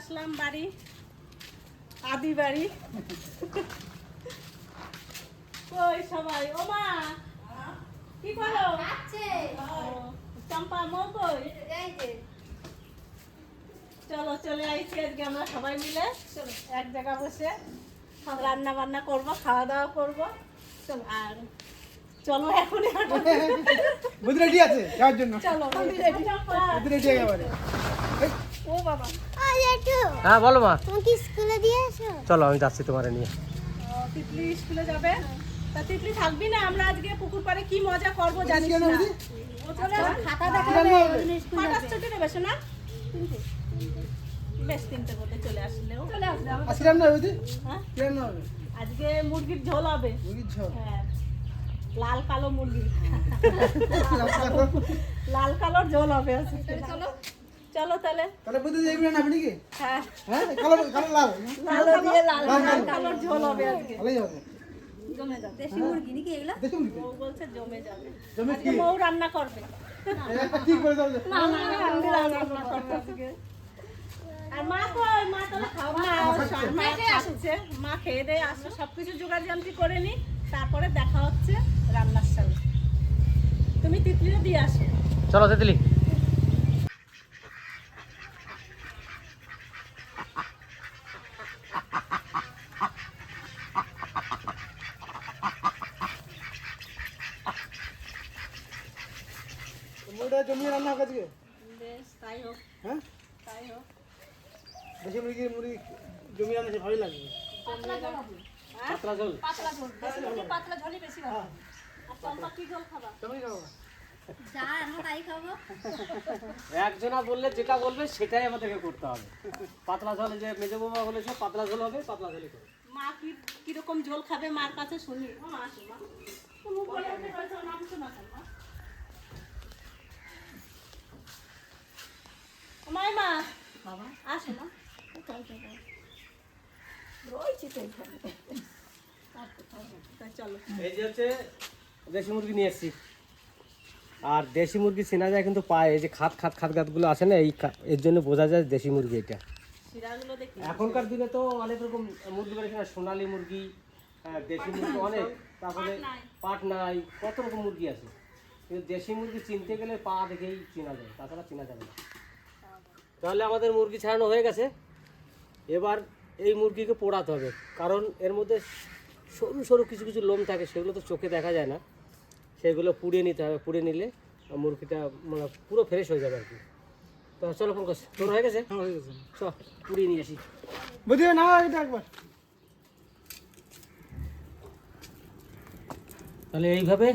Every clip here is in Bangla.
আসলাম বাড়ি, আদি বাড়ি। কই সবাই? ও মা কি করো? চম্পা মৌ কই? চলো চলে আইছি আজকে আমরা সবাই মিলে এক জায়গা বসে রান্না বান্না করবো, খাওয়া দাওয়া করবো। চলো আর চলো এখনই বুদ্ধি রেডি আছে যাওয়ার জন্য। চলো বুদ্ধি রেডি একেবারে। ও বাবা হ্যাঁ বলো মা। তুমি কি স্কুলে দিয়ে আসো? চলো আমি যাচ্ছি তোমারে নিয়ে। তিতলি স্কুলে যাবে, তা তিতলি থাকবি না? আমরা আজকে পুকুর পাড়ে কি মজা করবো জানিস না? ও চলে আসবে, খাতা দেখাবে, কটা ছুটি নেবে শোনা? বেশ তিনটে করতে চলে আসলেও চলে আসবে। আসলাম না বুদ্ধি? হ্যাঁ কি রান্না হবে? আজকে মুরগির ঝোল হবে। মুরগির ঝোল। হ্যাঁ লাল কালো মুরগি, লাল কালোর ঝোল হবে আজকে। চলো চলো তাহলে। তাহলে বুদ্ধি যাইবেন না আপনি কি? হ্যাঁ হ্যাঁ কালো কালো লাল। কালো দিয়ে লাল কালোর ঝোল হবে আজকে। ভালোই হবে। জমে যাবে। দেশি মুরগি নাকি এগুলা? দেখুন কি? বউ বলছে জমে যাবে। জমে আজকে কি? বউ রান্না করবে। ঠিক করে দাও। না না আমি রান্না করব আজকে। আর মা কই? মা তাহলে খাও। মা আসছে, মা খেয়ে দিয়ে আসো, সবকিছু জোগাড় জান্তি করে নি, তারপরে দেখা হচ্ছে রান্নার সাথে। তুমি তিতলিও দিয়ে আসো। চলো তিতলি। মুরগিটা জমিয়ে রান্না হবে আজকে। বেশ তাই হোক, হ্যাঁ তাই হোক। দেশি মুরগি জমিয়ে রান্না ভালোই লাগবে। পাতলা ঝোল। পাতলা ঝোল, পাতলা ঝোলই বেশি ভালো। আর চম্পা কি ঝোল খাবা? তুমি খাও। যা আমরা তাই খাবো। একজনা বললে যেটা বলবে সেটাই আমাদেরকে করতে হবে। পাতলা ঝোল, যে মেজো বাবা বলেছে পাতলা ঝোল হবে, পাতলা ঝোলই করবে। মা কিরকম ঝোল খাবে মার কাছে শুনি। ও মা আসো মা। তুমি বলে উঠে রয়েছো, নাম শোনা কেন মা? ও মাইমা বাবা আসো না। রয়েছি তো এখানে। চলো এই যে হচ্ছে দেশি মুরগি নিয়ে এসেছি। আর দেশি মুরগি চেনা যায় কিন্তু পায়, এই যে খাতগুলো আছে না, এর জন্য বোঝা যায় দেশি মুরগি এটা। শিরাগুলো দেখি। এখনকার দিনে তো অনেক রকম মুরগি বেড়েছে না, সোনালী মুরগি, দেশি মুরগি অনেক, তারপরে পাট নাই, কত রকম মুরগি আছে। কিন্তু দেশি মুরগি চিনতে গেলে পা দেখেই চেনা যায়, তাছাড়া চেনা যাবে না। তাহলে আমাদের মুরগি ছাড়ানো হয়ে গেছে। এবার এই মুরগিকে পোড়াতে হবে, কারণ এর মধ্যে সরু সরু কিছু কিছু লোম থাকে, সেগুলো তো চোখে দেখা যায় না। সেগুলো পুড়িয়ে নিতে হবে, পুড়িয়ে নিলে মুরগিটা মানে পুরো ফ্রেশ হয়ে যাবে আর কি। তো চলো ফোন করছে, তোর হয়ে গেছে? হ্যাঁ হয়ে গেছে। চল পুড়িয়ে নিয়ে আসি। বুদ্ধি না এটা একবার। তাহলে এইভাবে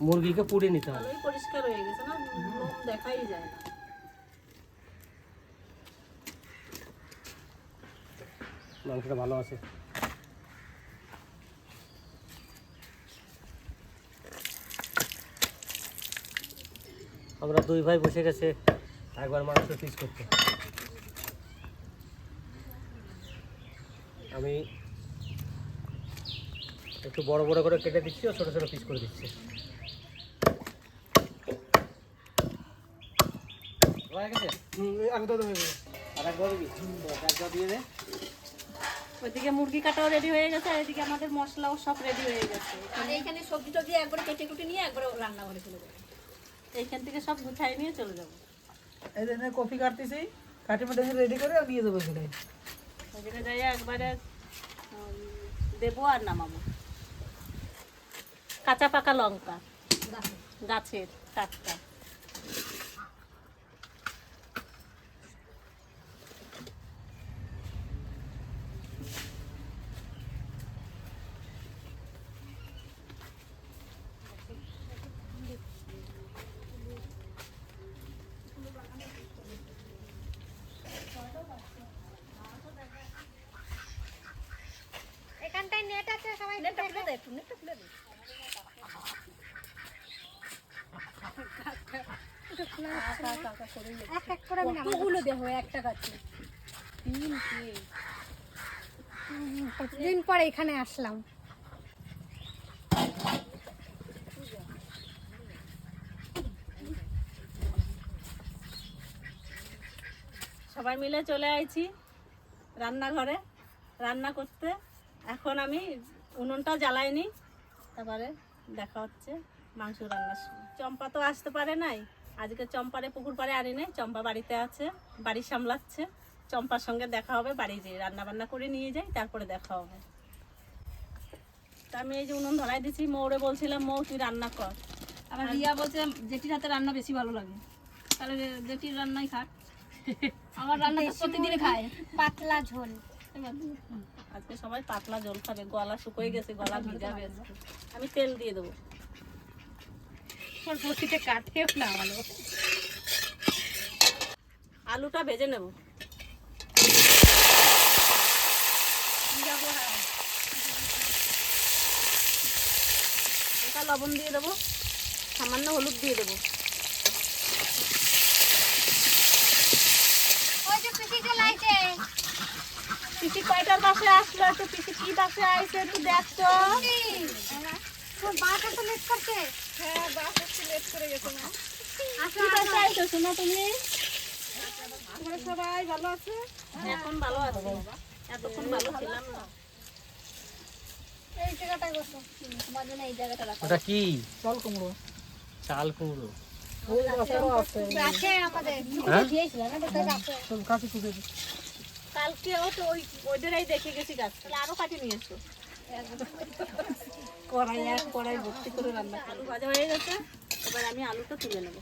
মুরগিকে পুড়িয়ে নিতে হবে। ভালোই পরিষ্কার হয়ে গেছে না, লোম দেখাই যায় না। মাংসটা ভালো আছে। আমরা দুই ভাই বসে গেছে একবার মাংস পিস করতে। আমি একটু বড় বড় করে কেটে দিচ্ছি ও ছোট ছোট পিস করে দিচ্ছি। হয়ে গেছে? একদম হয়ে গেছে। আর একবার দিবি? একবার দিয়ে দে। ওইদিকে মুরগি কাটাও রেডি হয়ে গেছে, আর এদিকে আমাদের মশলাও সব রেডি হয়ে গেছে। আর এইখানে সবজি টবজি একবারে কেটে কুটে নিয়ে একবারে রান্না করে চলে যাবো। এইখান থেকে সব গুছাই নিয়ে চলে যাবো। এই যে কফি কাটতেছি, কাটি মেটে রেডি করে নিয়ে যাবো এখানে। ওইদিকে যাই একবারে দেবো আর নামাবো। কাঁচা পাকা লঙ্কা গাছের টাটকা। এখানটায় নেট আছে, সবাই নেটটা খুলে দে, একটু নেটটা খুলে দে। এক এক করে আমি কতগুলো দেবো একটা গাছে? কতদিন পরে এখানে আসলাম। সবাই মিলে চলে আইছি রান্নাঘরে রান্না করতে। এখন আমি উনুনটা জ্বালাইনি, তারপরে দেখা হচ্ছে মাংস রান্নার সময়। চম্পা তো আসতে পারে নাই, আজকে চম্পারে পুকুর পাড়ে আনি নাই, চম্পা বাড়িতে আছে, বাড়ি সামলাচ্ছে। চম্পার সঙ্গে দেখা হবে, বাড়ি যেয়ে রান্না বান্না করে নিয়ে যাই, তারপরে দেখা হবে। তা আমি এই যে উনুন ধরাই দিচ্ছি, মৌরে বলছিলাম মৌ তুই রান্না কর। আবার রিয়া বলছে জেঠির হাতে রান্না বেশি ভালো লাগে, তাহলে জেঠির রান্নাই খাক। আমার রান্না তো প্রতিদিনই খায়। পাতলা ঝোল। আজকে সবাই পাতলা জল খাবে, গলা শুকিয়ে গেছে, গলা ভিজাবে আজকে। আমি তেল দিয়ে দেবো। বসিতে কাটেও না ভালো। আলুটা ভেজে নেব। এটা লবণ দিয়ে দেবো, সামান্য হলুদ দিয়ে দেবো। ওই যে পিসি চলে আইছে। পিসি কয়টার বাসে আসলো? একটু পিসি কি বাসে আইছে একটু দেখতো। তোর বাস এত লেট করছে। হ্যাঁ, বাস একটু লেট করে গেছে না। আসো কি বাসে আইছো শোনা তুমি? তোমরা সবাই ভালো আছে? এখন ভালো আছি, এতক্ষণ ভালো ছিলাম না। এই জায়গাটা বসো। মজা নেই, এই জায়গাটা রাখো। ওটা কি? চাল কুমড়ো। চাল কুমড়ো। ওই বাসারও আছে। আছে আমাদের। হ্যাঁ? দিয়েছিল না, তো আছে। সব কাছে কুটে দিই। কালকেও তো ওইটাই দেখে গেছি গাছ, তাহলে আরো কাটি নিয়ে এসো। কড়াই ভর্তি করে রান্না। আলু ভাজা হয়ে গেছে, এবার আমি আলুটা তুলে নেব।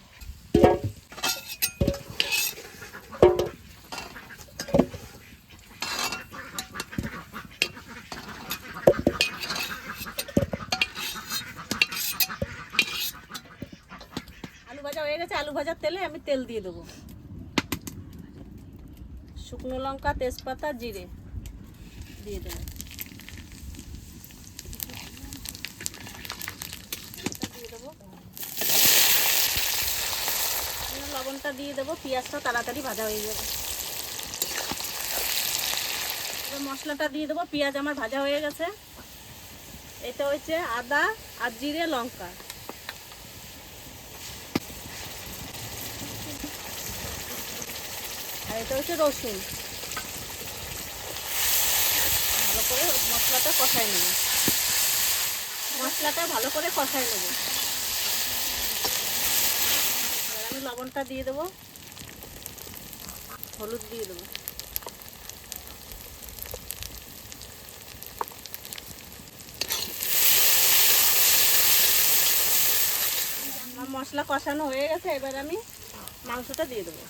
আলু ভাজা হয়ে গেছে, আলু ভাজার তেলে আমি তেল দিয়ে দেবো। শুকনো লঙ্কা, তেজপাতা, জিরে দিয়ে দেবো। দিয়ে দেবো লবণটা দিয়ে দেবো, পেঁয়াজটা তাড়াতাড়ি ভাজা হয়ে যাবে। এবার মশলাটা দিয়ে দেবো। পেঁয়াজ আমার ভাজা হয়ে গেছে। এটা হচ্ছে আদা আর জিরে, লঙ্কা। আর এটা হচ্ছে রসুন। ভালো করে মশলাটা কষাই নেব। মশলাটা ভালো করে কষাই নেব। এবার আমি লবণটা দিয়ে দেবো, হলুদ দিয়ে দেবো। আমার মশলা কষানো হয়ে গেছে, এবার আমি মাংসটা দিয়ে দেবো।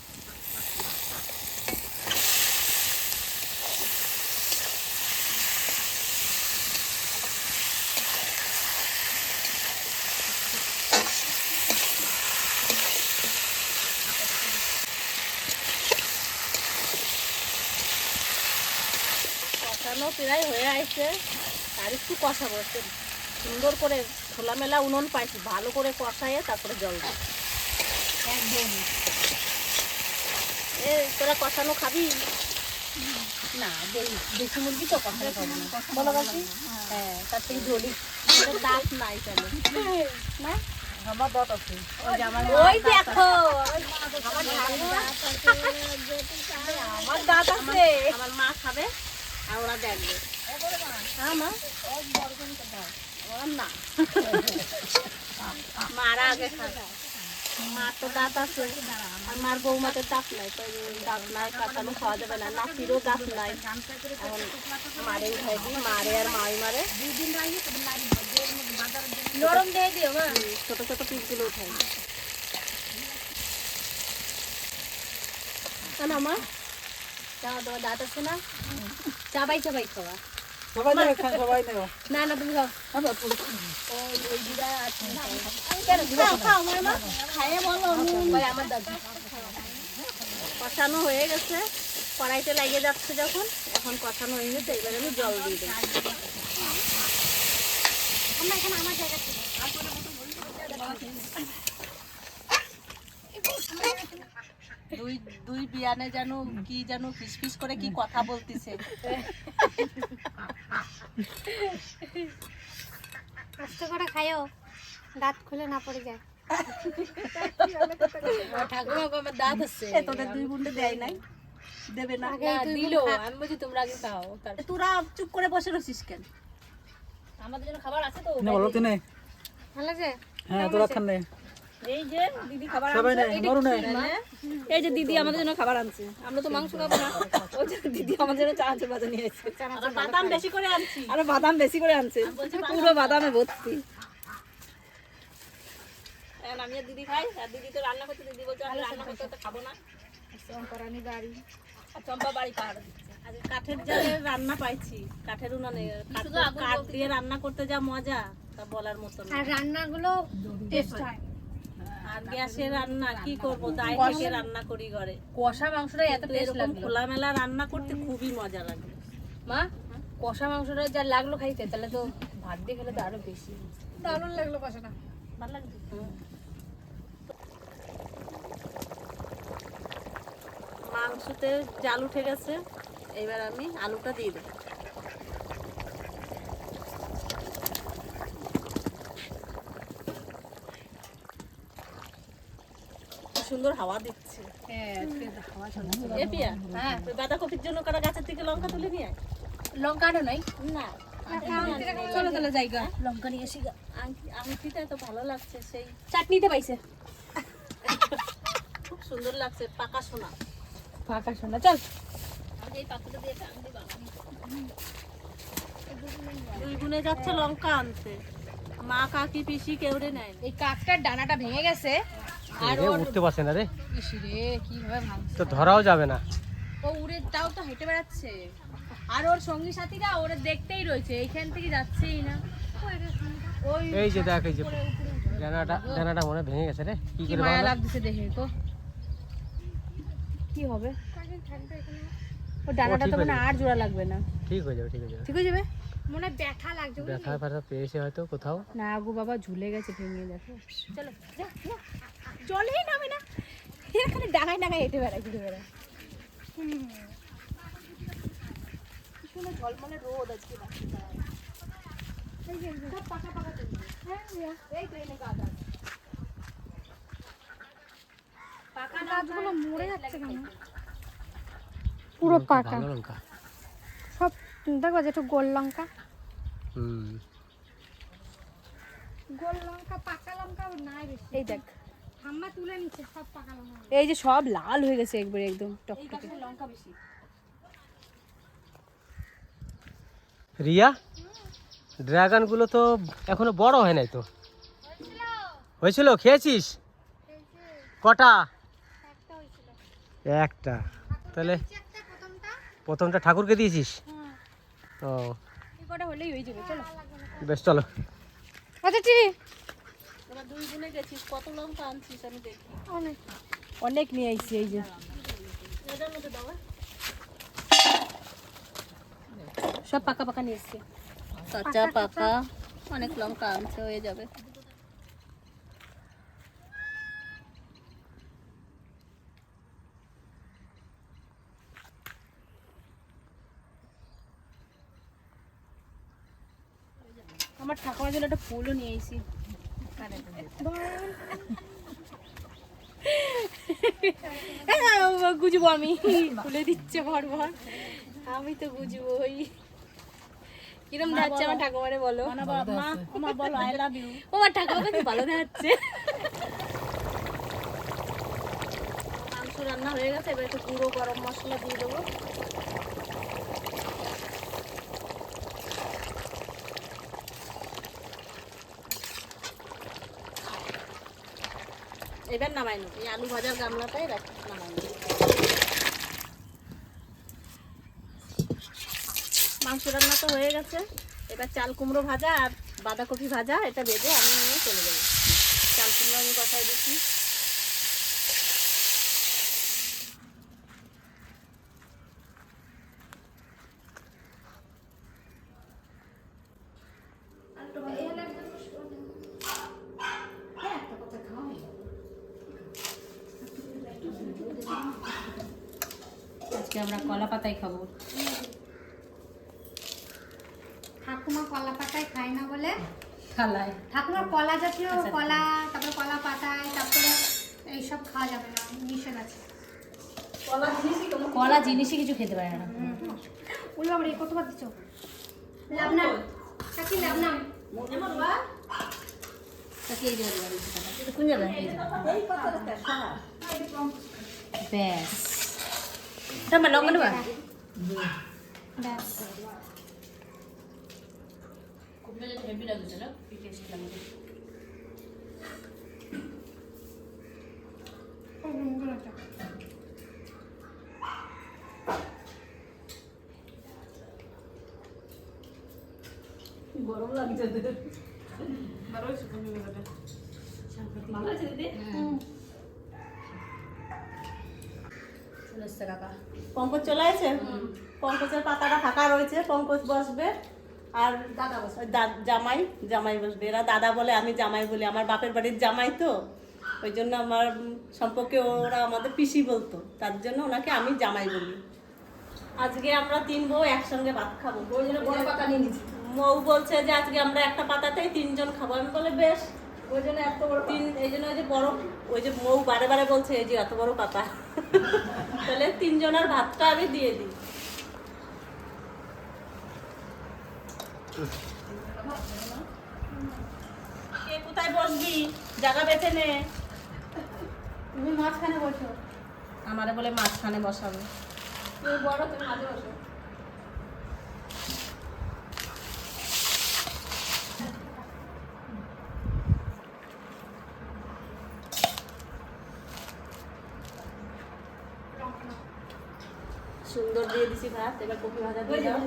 কষানো প্রায় হয়ে আসছে, আর একটু কষাবো। একটু সুন্দর করে খোলামেলা উনুন পাইছি, ভালো করে কষাইয়ে তারপরে জল দিই। একদম। এ তোরা কষানো খাবি? না, দেশি মুরগি তো কখনো খাবো না। বলো বাকি? হ্যাঁ, তার থেকে ঝোলি দাঁত নাই কেন না? আমার দাঁত আছে। ওই যে আমার ওই দেখো, আমার দাঁত আছে, আমার মা খাবে আর ওরা দেখবে। হ্যাঁ মা, আমার না, মারা আগে খাবে। মার তো দাঁত আছে, আর মার বৌমাদের দাঁত নাই, তো দাঁত নাই, কাঁচানো খাওয়া যাবে না। নাতিরও দাঁত নাই, এখন মারে উঠাই দিই, মারে আর মাই মারে। নরম দিয়ে দিও মা। ছোট ছোট পিসগুলো উঠাই দিই। না মা, তোমার দাঁত আছে না? চাবাই চাবাই খাওয়া। সবাই নেবে, সবাই নেবে। না না, তুমি খাও। আমি পুরো খাও খাও মা, খাইয়ে বলো। ভাই আমার দাদু। কষানো হয়ে গেছে, কড়াইতে লাগিয়ে যাচ্ছে যখন, এখন কষানো হয়ে গেছে, এবার আমি জল দিয়ে দেবো। আমরা এখানে আমার জায়গা ছিল। দুই বিয়ানে যেন কি যেন ফিসফিস করে কি কথা বলতিছে। আস্তে করে খাইও, দাঁত খুলে না পড়ে যায়। ঠাকুমা আমার দাঁত আছে, তোদের দুই বুন্ডে দেয় নাই। দেবে না। দিলো আমি বলছি তোমরা আগে খাও তারপর তোরা চুপ করে বসে রয়েছিস কেন? আমাদের জন্য খাবার আছে তো। না বলো তো নে ভালো আছে হ্যাঁ তোরা খান নে এই যে দিদি খাবার সবাই নে মরু নে এই যে দিদি আমাদের জন্য খাবার আনছে। আমরা তো মাংস খাবো না, ওই জন্য দিদি আমাদের জন্য চানাচুর ভাজা নিয়ে এসেছে। আর বাদাম বেশি করে আনছি। আরো বাদাম বেশি করে আনছে, পুরো বাদামে ভর্তি। এখন আমি আর দিদি খাই, আর দিদি তো রান্না করতে, দিদি বলছে আমি রান্না করতে তো খাবো না। চম্পারানি বাড়ি আর চম্পা বাড়ি পাহাড় দিচ্ছে। আজ কাঠের জালে রান্না পাইছি, কাঠের উনানে কাঠ দিয়ে রান্না করতে যা মজা তা বলার মতো না। আর রান্নাগুলো টেস্ট হয় আর গ্যাসের রান্না কি করবো, দায় থেকে রান্না করি ঘরে। কষা মাংসটা এত তো টেস্ট এরকম লাগলো খোলামেলা রান্না করতে খুবই মজা লাগে। মা কষা মাংসটা যা লাগলো খাইতে, তাহলে তো ভাত দিয়ে খেলে তো আরো বেশি দারুণ লাগলো কষাটা। ভালো লাগছে। মাংসতে জাল উঠে গেছে, এবার আমি আলুটা দিয়ে দেব। কি সুন্দর হাওয়া দিচ্ছে। হ্যাঁ আজকে খাওয়া চলে এ পিয়া, হ্যাঁ ওই বাঁধাকপির জন্য কারা গাছের থেকে লঙ্কা তুলে নিয়ে আয়? লঙ্কা আনো নাই না, চলো তাহলে জায়গা লঙ্কা নিয়ে এসে আংটিটা এত ভালো লাগছে, সেই চাটনিতে পাইছে খুব সুন্দর লাগছে, পাকা সোনা। ফাঁকা শোনা চল আমি এই পাত্রটা দিয়ে একটা আংটি বানাবো। দুই গুনে যাচ্ছে লঙ্কা আনতে, মা কাকি পিসি কেউরে নেয় না। এই কাকটার ডানাটা ভেঙে গেছে আর এ ওর উঠতে পারছে না রে, ইসি রে কিভাবে ভাঙছে তো ধরাও যাবে না। ও উড়ে তাও তো হেঁটে বেড়াচ্ছে আর ওর সঙ্গী সাথীরা ওরা দেখতেই রয়েছে, এইখান থেকে যাচ্ছেই না। ওই এই যে দেখ, এই যে ডানাটা মনে হয় ভেঙে গেছে রে, কি কি করে মায়া বানালো? লাগতেছে দেখে তো কি হবে ও ডানাটা তো ঠিক হয়ে মানে আর জোড়া লাগবে না। ঠিক হয়ে যাবে, ঠিক হয়ে যাবে। ঠিক হয়ে যাবে মনে ব্যথা লাগছে ব্যথা ফ্যাথা পেয়েছে হয়তো কোথাও। না গো বাবা ঝুলে গেছে ভেঙে দেখো চলো যা যা জলেই নামে না, এখানে ডাঙায় ডাঙায় হেঁটে বেড়ায় ঘুরে বেড়ায়। ঝলমলে রোদ আজকে পাকা গাছগুলো মরে যাচ্ছে কেন? পুরো পাকা ভালো লঙ্কা। সব দেখো যে একটু গোল লঙ্কা হুম, গোল লঙ্কা পাকা লঙ্কা নাই বেশি। এই দেখ ঠাম্মা তুলে নিচ্ছে সব পাকা লঙ্কা। এই যে সব লাল হয়ে গেছে একবারে একদম টকটকে। লঙ্কা বেশি। রিয়া, ড্রাগন গুলো তো এখনো বড় হয় নাই তো। হয়েছিল? খেয়েছিস? কটা? একটা। তাহলে প্রথমটা ঠাকুরকে দিয়েছিস? ও এই কটা হলেই হয়ে যাবে চলো। বেশ, চলো। আচ্ছা ঠিক তোরা দুই গুনে গেছিস, কত লঙ্কা আনছিস আমি দেখি। অনেক অনেক নিয়ে আইছি এই যে এটার মধ্যে দাও। সব পাকা পাকা নিয়ে এসছি। কাঁচা পাকা অনেক লঙ্কা আনছে, হয়ে যাবে। আমার ঠাকুমার জন্য একটা ফুলও নিয়ে আইছি। গুজবো আমি, খুলে দিচ্ছে ভর ভর, আমি তো গুজবোই। কিরম যাচ্ছে আমার ঠাকুমারে বলো? মা বলো আই লাভ ইউ। ও আমার ঠাকুমাকে কি ভালো দেখাচ্ছে। মাংস রান্না হয়ে গেছে, এবার একটু গুঁড়ো গরম মশলা দিয়ে দেবো। এবার নামাই নেবো, এই আলু ভাজার গামলাটাই রাখি, নামাই নেবো। মাংস রান্না তো হয়ে গেছে, এবার চাল কুমড়ো ভাজা আর বাঁধাকপি ভাজা এটা ভেজে আমি নিয়ে চলে যাবো। চাল কুমড়ো আমি বসাই দিচ্ছি। আজকে আমরা কলা পাতায় খাবো। ঠাকুমা কলা পাতায় খায় না বলে খালায় ঠাকুমা কলা জাতীয় কলা, তারপরে কলা পাতায়, তারপরে এইসব খাওয়া যাবে না, নিষেধ আছে। কলা জিনিসই কিছু খেতে পারে না। উল্লো বাবা রে কতবার দিছো লাভ না কাকি লাভ না তাকে এই জায়গায় বাড়ি দিতে হবে। এটা কোন জায়গায়? এই জায়গায়। ব্যাস। তোমার লঙ্কা নেবা? ব্যাস খুব হেভি লাগছে না? টেস্ট লাগছে। গরম লাগছে ভালো আছে দিদি? চলে এসছে কাকা। পঙ্কজ চলে আসে। পঙ্কজের পাতাটা ফাঁকা রয়েছে, পঙ্কজ বসবে আর দাদা বসে। ওই জামাই জামাই বসবে। এরা দাদা বলে, আমি জামাই বলি। আমার বাপের বাড়ির জামাই তো, ওই জন্য আমার সম্পর্কে ওরা আমাদের পিসি বলতো, তার জন্য ওনাকে আমি জামাই বলি। আজকে আমরা 3 বউ একসঙ্গে ভাত খাবো। ওই জন্য বড় পাতা নিয়ে নিচ্ছি। মৌ বলছে যে আজকে আমরা একটা পাতাতেই 3 জন খাবো। আমি বলে বেশ, ওই জন্য এত বড় এই জন্য ওই যে বড়, ওই যে মৌ বারে বারে বলছে এই যে এত বড় পাতা, তাহলে 3 জনের ভাতটা আমি দিয়ে দিই। কে কোথায় বসবি, জায়গা বেছে নে। তুমি মাঝখানে বসো আমারে বলে মাঝখানে বসাবে। তুমি বড়, তুমি মাঝে বসো। সুন্দর দিয়ে দিছি ভাত, এবার কপি ভাজা দিয়ে দাও।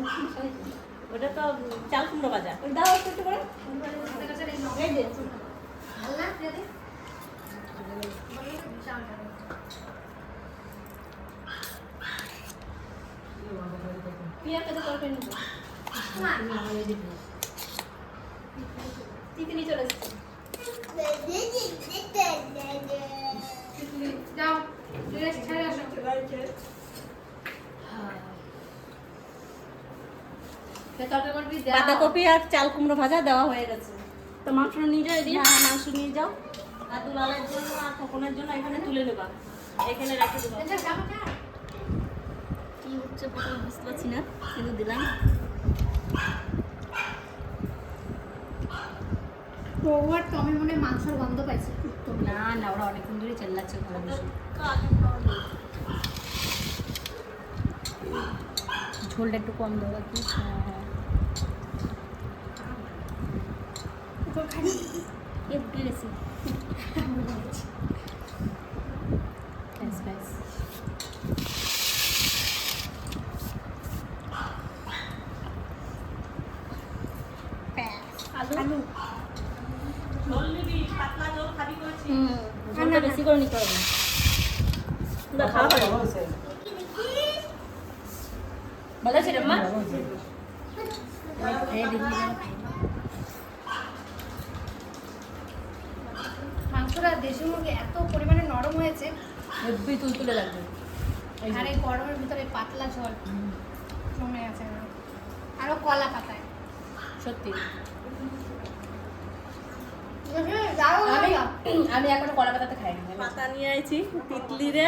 ওটা তো চাল কুমড়ো ভাজা। দাও একটু করে। এই যে আল্লাহ দে পিয়ার কাছে তরকারি নিবো। চিকেনি চলে এসছে। যাও ড্রেস ছেড়ে আসো তরকারি করবি দাও। বাঁধাকপি আর চাল কুমড়ো ভাজা দেওয়া হয়ে গেছে। তো মাংস নিয়ে যাও এদিকে। হ্যাঁ, মাংস নিয়ে যাও। আর দুলালের জন্য আর খোকনের জন্য এখানে তুলে নেবা, এখানে রেখে দেবা। কি হচ্ছে প্রথমে বুঝতে পারছি না, কিন্তু দিলাম। ওভার টমি মনে হয় মাংসের গন্ধ পাইছে না না, ওরা অনেকক্ষণ ধরে চেল্লাচ্ছে ঘরে বসে। তো আগে খাওয়া নেই। ঝোলটা একটু কম দেবো একটু। হ্যাঁ হ্যাঁ। এ উঠে গেছে। ব্যাস ব্যাস। আলু ঝোল নিবি, পাতলা ঝোল খাবি করেছি। ঝোলটা বেশি করে নিতে হবে। না, খাওয়া হবে। ভালো হয়েছে। ভালো আছে রে মা? মাংসটা দেশি মুরগি এত পরিমাণে নরম হয়েছে হেব্বি তুলতুলে লাগবে। আর এই গরমের ভিতরে পাতলা ঝোল জমে আছে আরো কলা পাতায় সত্যি। যাও আমি এখনো কলা পাতাতে খাইনি। পাতা নিয়ে আইছি তিতলিরে,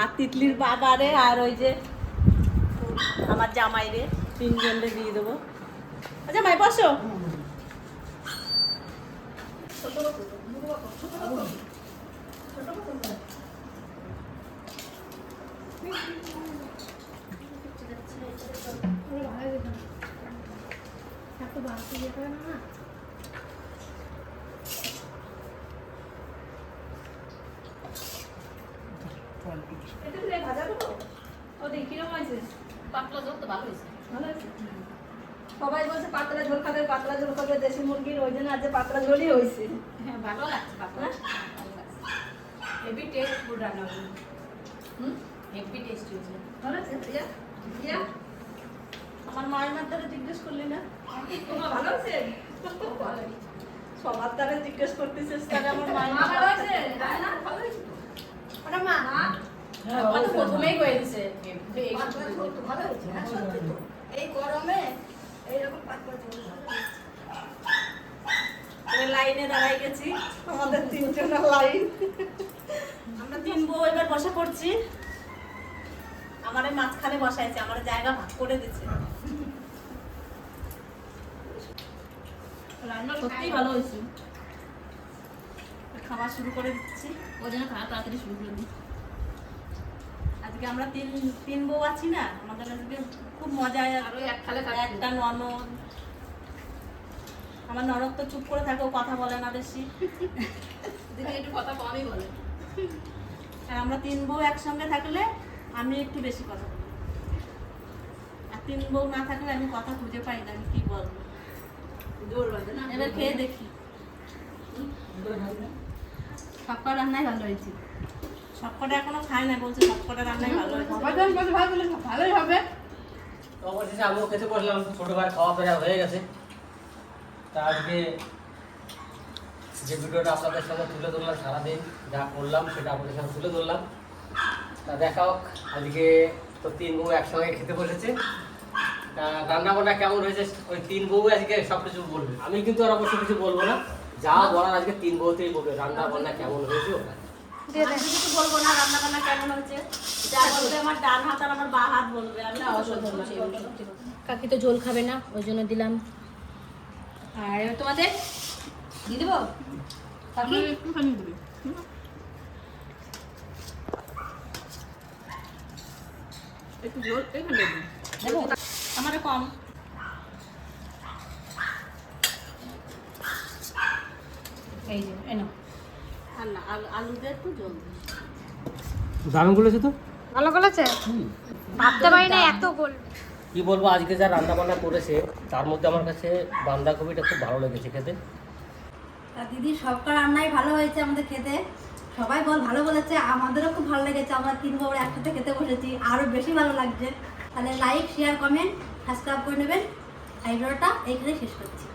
আর তিতলির বাবারে, আর ওই যে আমার জামাইরে, 3 জনরে দিয়ে দেবো। আচ্ছা মাই বসো। এত বাড়তি যেতে হবে না এটা দিয়ে ভাজা দেবো। ও দেখি কিরকম হয়েছে? পাতলা ঝোল তো ভালো হয়েছে। ভালো হয়েছে? সবাই বলছে পাতলা ঝোল খাবে, পাতলা ঝোল খাবে দেশি মুরগির, ওই জন্য আজ পাতলা ঝোলই হয়েছে। হ্যাঁ ভালো লাগছে পাতলা। ভালো লাগছে। হেভি টেস্ট ফুড রান্না হয়েছে। হেভি টেস্ট হয়েছে। ভালো আছে প্রিয়া? প্রিয়া আমার মায়ের দ্বারা জিজ্ঞেস করলি না? তোমার ভালো আছে? ভালো হয়েছে। সবার দ্বারা জিজ্ঞেস করতেছিস, তাহলে আমার মায়ের মা ভালো আছে? তাই না? ভালো হয়েছে। ওটা মা আমার তো প্রথমেই হয়ে গেছে। হেভি পাতলা ঝোল তো ভালো হয়েছে, হ্যাঁ সত্যি তো। এই গরমে এইরকম পাতলা ঝোল ভালো হয়েছে। আমি লাইনে দাঁড়াই গেছি, আমাদের 3 জনের লাইন। আমরা 3 বউ এবার বসে পড়ছি। আমার মাঝখানে বসাইছে, আমার জায়গা ভাগ করে দিচ্ছে। রান্না সত্যিই ভালো হয়েছে। খাবার শুরু করে দিচ্ছি। ও যেন খাওয়া তাড়াতাড়ি শুরু করে দিই। আজকে আমরা তিন বউ আছি না, আমাদের আজকে খুব মজায়। আরো এক থালে একটা ননদ, আমার ননদ তো চুপ করে থাকে, ও কথা বলে না বেশি, দেখে একটু কথা কমই বলে। আর আমরা তিন বউ একসঙ্গে থাকলে আমি একটু বেশি কথা বলি, আর তিন বউ না থাকলে আমি কথা খুঁজে পাই না, আমি কি বলবো। জোর বাজে না? এবার খেয়ে দেখি। সবটা রান্নাই ভালো হয়েছে। সবকটা এখনো খাই না, বলছে সবকটা রান্নাই ভালো হয়েছে। সবাই যখন বলছে ভাই বলে ভালোই হবে। তো অবশেষে আমিও খেতে বসলাম, ছোটো ভাই খাওয়া দাওয়া হয়ে গেছে। তা আজকে যে ভিডিওটা আপনাদের সঙ্গে তুলে ধরলাম, সারাদিন যা করলাম সেটা আপনাদের সঙ্গে তুলে ধরলাম। তা দেখাও আজকে তো তিন বউ একসঙ্গে খেতে বসেছে। তা রান্না বান্না কেমন হয়েছে ওই তিন বউ আজকে সব কিছু বলবে, আমি কিন্তু আর অবশ্য কিছু বলবো না, যা বলার আজকে তিন বউতেই বলবে রান্না বান্না কেমন হয়েছে ওটা। আমি কিছু বলবো না, রান্না বান্না কেমন হয়েছে যা বলবে আমার ডান হাত আর আমার বাঁ হাত বলবে, আমি কাকি তো ঝোল খাবে না, ওই জন্য দিলাম। আর এবার তোমাদের দিয়ে দেবো কাকি? একটুখানি দেবে। একটু জোর এখানে দেবে। দেবো? আমার কম। এই যে এনো। আর না, আলু দিয়ে একটু জল দিই। দারুণ বলেছে তো। ভালো করেছে, ভাবতে পারি না এত করবে। কি বলবো, আজকে যা রান্না বান্না করেছে তার মধ্যে আমার কাছে বাঁধাকপিটা খুব ভালো লেগেছে খেতে। দিদি সবটা রান্নাই ভালো হয়েছে আমাদের খেতে, সবাই ভালো বলেছে, আমাদেরও খুব ভালো লেগেছে। আমরা তিন বউ একসাথে খেতে বসেছি, আরও বেশি ভালো লাগছে। তাহলে লাইক, শেয়ার, কমেন্ট, সাবস্ক্রাইব করে নেবেন। এই ভিডিওটা এইখানে শেষ করছি।